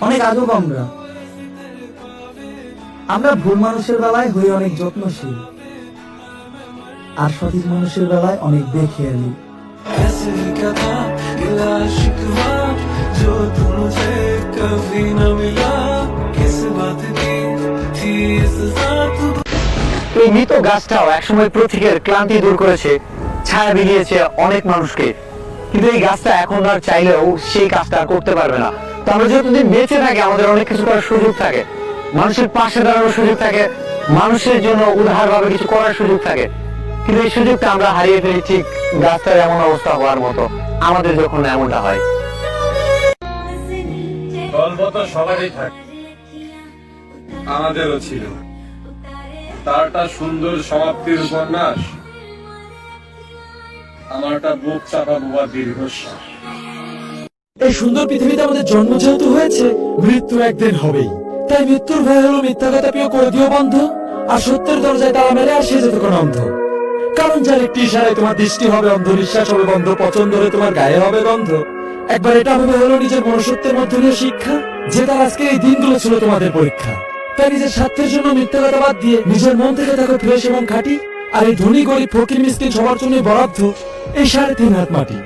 অনেক আজব আমরা। আমরা ভুল মানুষের বেলায় হই অনেক যত্নশীল, আর সঠিক মানুষের বেলায় অনেক বেখেয়ালি। এই মৃত গাছটাও একসময় প্রতীকের ক্লান্তি দূর করেছে, ছায়া বিলিয়েছে অনেক মানুষকে, কিন্তু এই গাছটা এখন আর চাইলেও সেই কাজটা আর করতে পারবে না। তো আমরা যতদিন বেঁচে থাকি আমাদের অনেক কিছু করার সুযোগ থাকে, মানুষের পাশে দাঁড়ানোর সুযোগ থাকে, মানুষের জন্য উদারভাবে কিছু করার সুযোগ থাকে, কিন্তু এই সুযোগটা আমরা হারিয়ে ফেলি ঠিক গাছটার এমন অবস্থা হওয়ার মতো আমাদের যখন এমনটা হয়। গল্প তো সবারই থাকে, আমাদেরও ছিল। তারটা সুন্দর সমাপ্তির উপন্যাস, আমারটা বুক চাপা বোবা দীর্ঘশ্বাস। এই সুন্দর পৃথিবীতে আমাদের জন্ম যেহেতু হয়েছে, মৃত্যু একদিন হবেই। তাই মৃত্যুর ভয় হলো মিথ্যা কথা প্রিয় করে দিও বন্ধ, আর সত্যের দরজায় তালা মেরে আর সে যতক্ষণ অন্ধ। কারণ যার একটি ইশারায় তোমার দৃষ্টি হবে অন্ধ, নিঃশ্বাস হবে বন্ধ, পছন্দ হলে তোমার গায়ে হবে গন্ধ। একবার এটা ভেবে হলো নিজের মনুষ্যত্বের মধ্যে নিয়ে শিক্ষা, যে তার আজকে এই দিনগুলো ছিল তোমাদের পরীক্ষা। তাই নিজের স্বার্থের জন্য মিথ্যা কথা বাদ দিয়ে নিজের মন থেকে থাকো ফ্রেশ এবং খাঁটি। আর এই ধনী গরিব ফকির মিসকিন সবার জন্য বরাদ্দ এই 3.5 হাত মাটি।